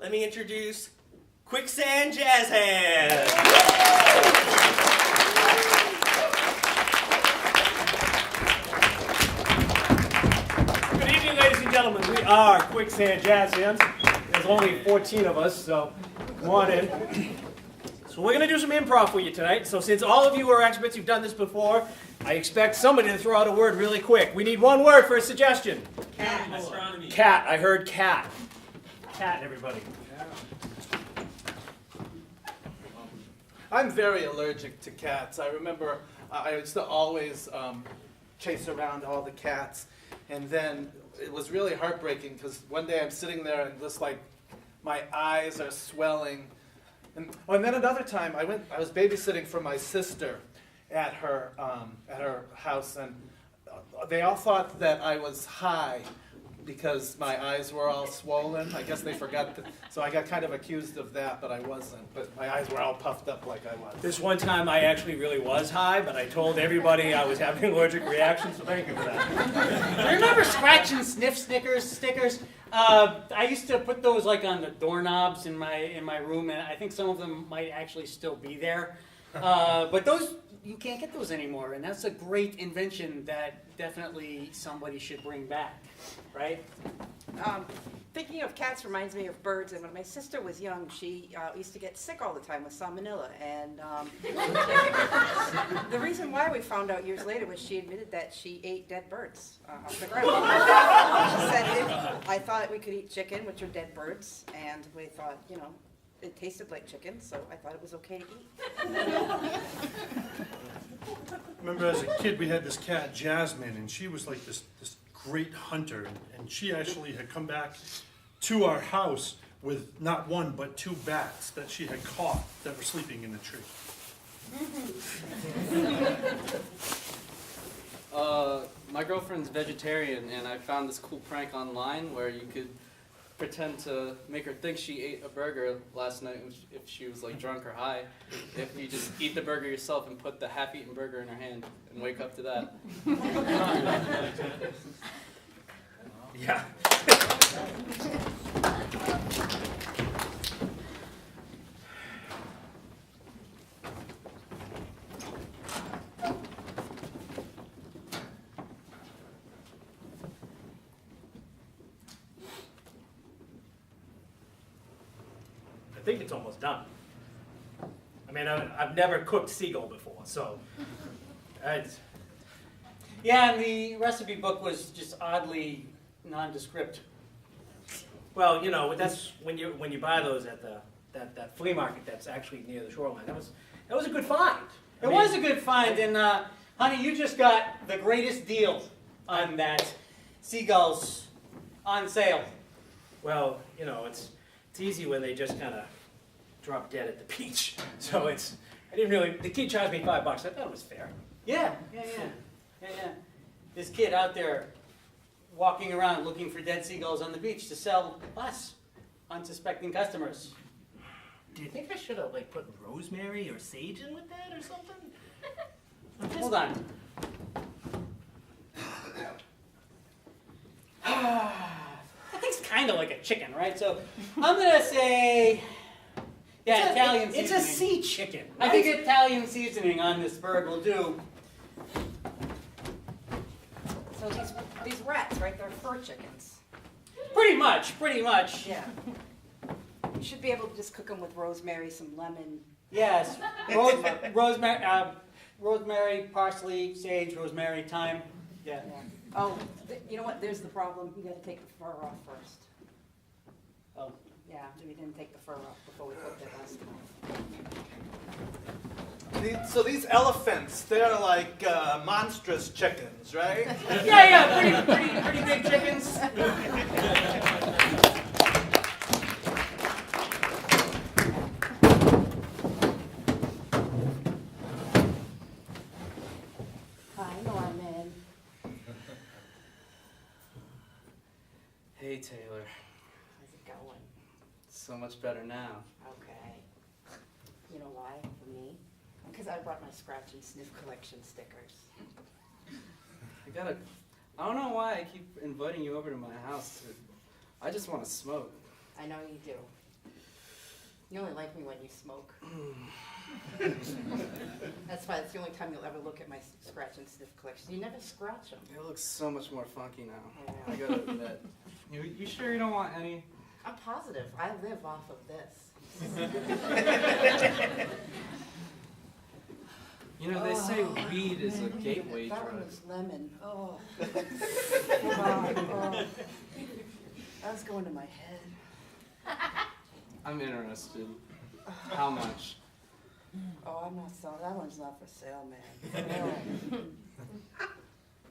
let me introduce Quicksand Jazz Hands. Good evening, ladies and gentlemen. We are Quicksand Jazz Hands. There's only 14 of us, so come on in. So we're going to do some improv for you tonight. So since all of you are experts, you've done this before, I expect somebody to throw out a word really quick. We need one word for a suggestion. Cat. Astronomy. Cat. I heard cat. Cat, everybody. I'm very allergic to cats. I remember I used to always chase around all the cats, and then it was really heartbreaking because one day I'm sitting there and just like my eyes are swelling. And then another time I was babysitting for my sister at her house, and they all thought that I was high because my eyes were all swollen. I guess they forgot that, so I got kind of accused of that, but I wasn't. But my eyes were all puffed up like I was. This one time I actually really was high, but I told everybody I was having an allergic reaction, so thank you for that. Remember scratch and sniff stickers? I used to put those like on the doorknobs in my room, and I think some of them might actually still be there. But those, you can't get those anymore, and that's a great invention that definitely somebody should bring back, right? Thinking of cats reminds me of birds, and when my sister was young, she used to get sick all the time with salmonella, and the reason why we found out years later was she admitted that she ate dead birds off the ground. She said, I thought we could eat chicken, which are dead birds, and we thought, it tasted like chicken, so I thought it was okay to eat. Remember as a kid we had this cat, Jasmine, and she was like this great hunter, and she actually had come back to our house with not one but 2 bats that she had caught that were sleeping in the tree. My girlfriend's vegetarian, and I found this cool prank online where you could pretend to make her think she ate a burger last night if she was like drunk or high. If you just eat the burger yourself and put the half-eaten burger in her hand and wake up to that. Yeah. I think it's almost done. I mean, I've never cooked seagull before, so Yeah, and the recipe book was just oddly nondescript. well, that's when you buy those at that flea market that's actually near the shoreline. That was a good find. It was a good find, and honey, you just got the greatest deal on that seagulls on sale. Well, it's easy when they just kind of drop dead at the beach. So the kid charged me $5. I thought it was fair. Yeah. This kid out there walking around looking for dead seagulls on the beach to sell us, unsuspecting customers. Do you think I should have put rosemary or sage in with that or something? Hold on. That thing's kind of like a chicken, right? So I'm gonna say, Italian seasoning. It's a sea chicken. Right? I think Italian seasoning on this bird will do. So these rats, right, they're fur chickens. Pretty much. Yeah. You should be able to just cook them with rosemary, some lemon. Yes, rosemary, parsley, sage, rosemary, thyme. Yeah. Oh, you know what? There's the problem. You got to take the fur off first. Oh. Yeah, we didn't take the fur off before we cooked it last time. So these elephants, they're like monstrous chickens, right? Yeah, pretty big chickens. Hi, Norman. Hey Taylor, How's it going? so much better now. Okay. You know why, for me? Because I brought my scratch and sniff collection stickers. I don't know why I keep inviting you over to my house. I just want to smoke. I know you do. You only like me when you smoke. That's why it's the only time you'll ever look at my scratch and sniff collection. You never scratch them. It looks so much more funky now. Yeah. I gotta admit. You sure you don't want any? I'm positive. I live off of this. You know, they say weed is a gateway That one drug. was lemon. Oh. God, oh. That was going to my head. I'm interested. How much? Oh, I'm not selling. That one's not for sale, man. No.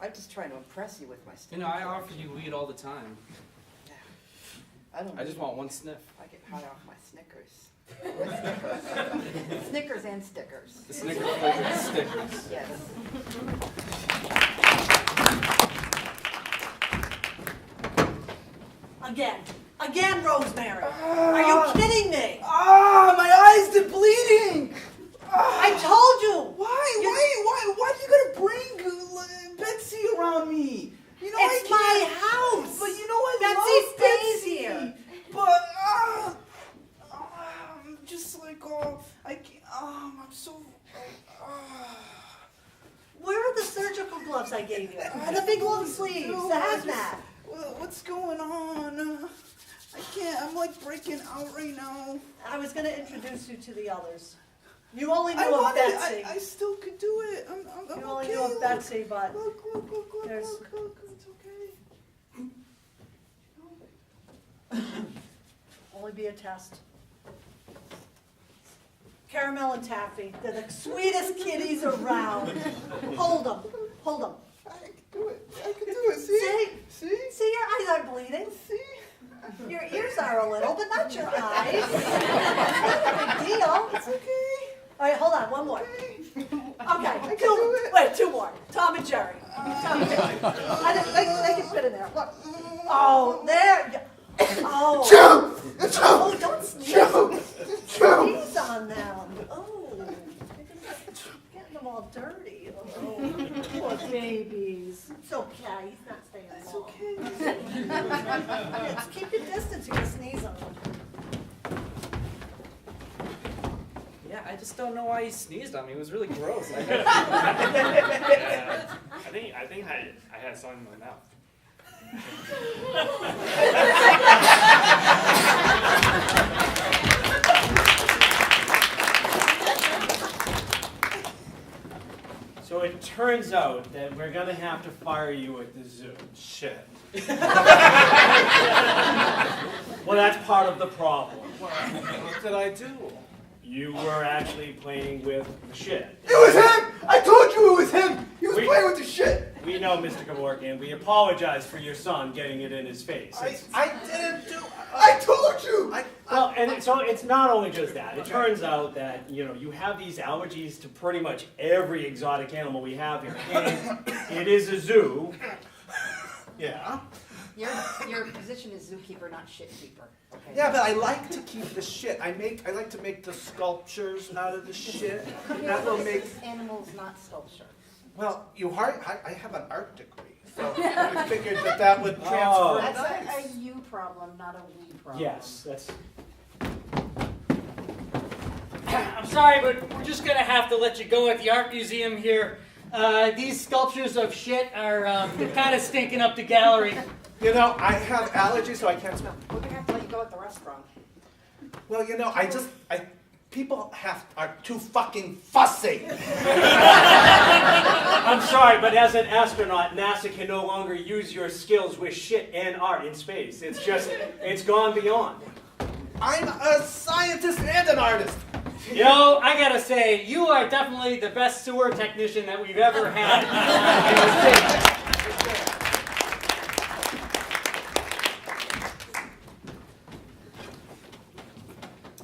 I'm just trying to impress you with my stuff. You know, I offer you weed all the time. I just want one sniff. I get high off my Snickers. Snickers and stickers. The Snicker flavored stickers. Yes. Again, Rosemary. Are you kidding me? Ah, my eyes, they're bleeding. I told you. Why are you gonna bring Betsy around me? You know It's I my can't. house. But you know I Betsy love stays Betsy. here. But I'm just like I can't. I'm so. Where are the surgical gloves I gave you? The big long sleeves, the hazmat. What's going on? I can't. I'm like breaking out right now. I was going to introduce you to the others. You only I knew of wanted. Betsy. I still could do it. I'm You only okay. knew of Betsy, but Look, there's- look. It's okay. only be a test. Caramel and Taffy, they're the sweetest kitties around. Hold them. I can do it. See? See, your eyes aren't bleeding. See? Your ears are a little, but not your eyes. It's not a big deal. It's okay. All right, hold on, one more. Okay, two more. Tom and Jerry. They can fit in there. Look. Oh, there. Oh, don't sneeze. Sneeze on them. Oh, getting them all dirty. Oh, poor babies. It's okay. He's not staying It's long. okay. Just keep your distance. You're gonna sneeze on them. Yeah, I just don't know why he sneezed on me. It was really gross. I think I had something in my mouth. So it turns out that we're gonna have to fire you at the zoo. Shit. Well, that's part of the problem. What did I do? You were actually playing with the shit. It was him! I told you it was him! He was playing with the shit! We know, Mr. Kevorkian. We apologize for your son getting it in his face. I didn't do. I told you! Well, and so it's not only just that. It turns out that, you have these allergies to pretty much every exotic animal we have here. And it is a zoo. Yeah. Your position is zookeeper, not shit keeper. Okay. Yeah, but I like to keep the shit. I like to make the sculptures out of the shit. That will make. Animals, not sculpture. Well, I have an art degree, so I figured that would transfer. Oh. That's nice. a you problem, not a we problem. Yes, that's. I'm sorry, but we're just gonna have to let you go at the art museum here. These sculptures of shit are kind of stinking up the gallery. You know, I have allergies, so I can't smell. We're gonna have to let you go at the restaurant. Well, people are too fucking fussy. I'm sorry, but as an astronaut, NASA can no longer use your skills with shit and art in space. It's gone beyond. I'm a scientist and an artist. I gotta say, you are definitely the best sewer technician that we've ever had in the city.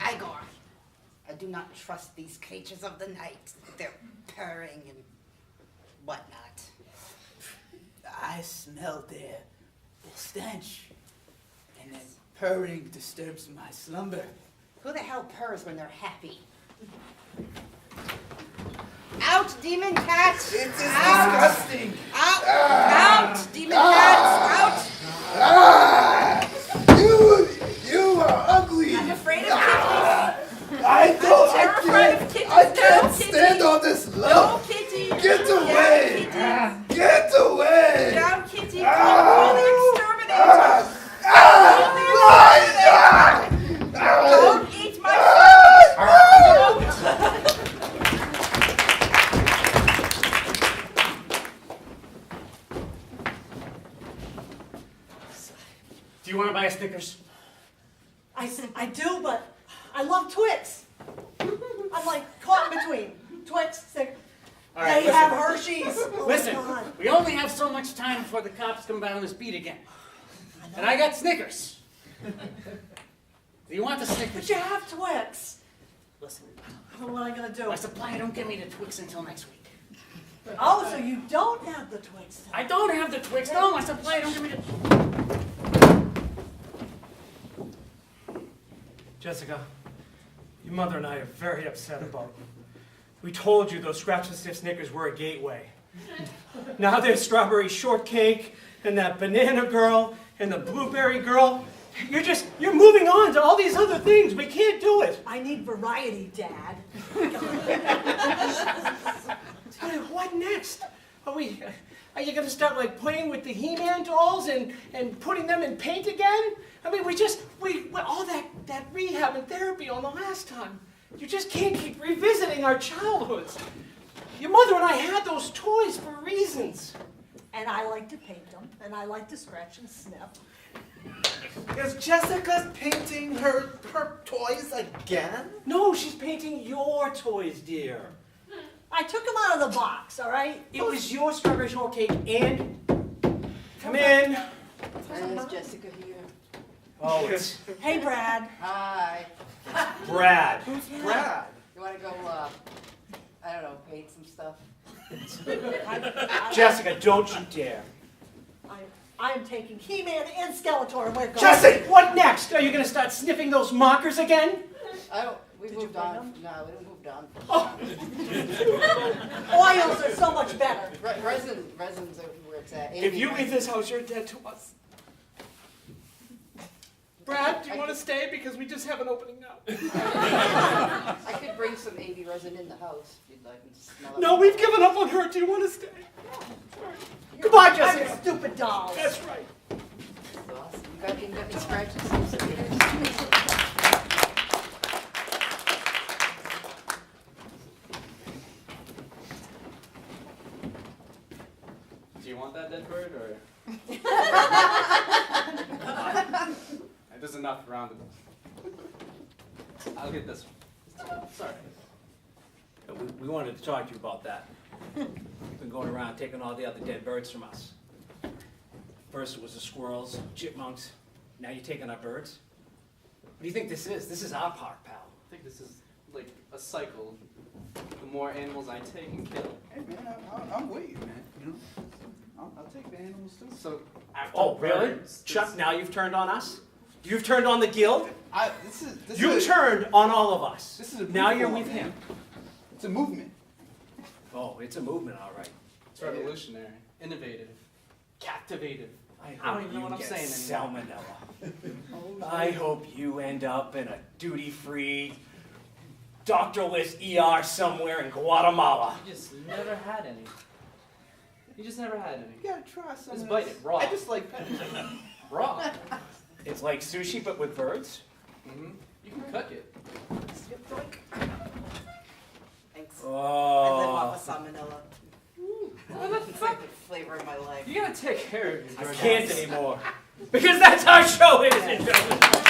Igor, I do not trust these creatures of the night. They're purring and whatnot. I smell their stench, and their purring disturbs my slumber. Who the hell purrs when they're happy? Out, demon cats! It's Out! disgusting! Out! Out! Demon cats! Out! You are ugly! I'm afraid of kitties. Guys, I do, but I love Twix. I'm like caught in between. Twix, Snickers. All right, They have Hershey's. Oh, Listen, God. we only have so much time before the cops come down this beat again. And I got Snickers. Do you want the Snickers? But you have Twix. Listen, What am I gonna do? my supplier don't give me the Twix until next week. Oh, so you don't have the Twix. Then. I don't have the Twix. No, my supplier don't give me the... Jessica, your mother and I are very upset about you. We told you those Scratch and Sniff Snickers were a gateway. Now there's strawberry shortcake, and that banana girl, and the blueberry girl. You're moving on to all these other things. We can't do it. I need variety, Dad. What next? Are you going to start like playing with the He-Man dolls and putting them in paint again? I mean, we all that rehab and therapy on the last time. You just can't keep revisiting our childhoods. Your mother and I had those toys for reasons. And I like to paint them, and I like to scratch and sniff. Is Jessica painting her toys again? No, she's painting your toys, dear. I took them out of the box, all right? It was your strawberry shortcake and... Come in. Is Jessica here? Oh, it's Hey, Brad. Hi. Brad. Brad. You wanna go, I don't know, paint some stuff? Jessica, don't you dare. I am taking He-Man and Skeletor, and we're going. Jesse, what next? Are you going to start sniffing those markers again? We Did you moved bring on. them? No, we didn't moved on. Oils are so much better. Resin's where it's at. If you leave this house, you're dead to us. Brad, do you want to stay? Because we just have an opening now. I could bring some AV resin in the house if you'd like me to smell it. No, we've given up on her. Do you want to stay? Goodbye, I'm Jessica. a stupid doll. That's right. That's awesome. You got me scratching some stickers. Do you want that dead bird, or? There's enough around it. I'll get this one. Sorry. We wanted to talk to you about that. You've been going around taking all the other dead birds from us. First it was the squirrels, chipmunks. Now you're taking our birds? What do you think this is? This is our park, pal. I think this is like a cycle. The more animals I take and kill. Hey man, I'm with you, man. You know, I'll take the animals too. So after Oh, really? birds, Chuck, now you've turned on us? You've turned on the guild? This You is turned on all of us. This is a Now you're movement, with man. him. It's a movement. Oh, it's a movement, all right. It's revolutionary, innovative, captivative. I don't even know what I'm saying Salmonella. I hope you end up in a duty-free, doctorless ER somewhere in Guatemala. You just never had any. You just never had any. You gotta try some. Just of bite this. it raw. I just like pets. Raw. It's like sushi, but with birds? Mm-hmm. You can cook it. Thanks. Oh. I live off of salmonella. It's like the flavor of my life. You gotta take care of your I can't anymore. Because that's our show, ladies and gentlemen.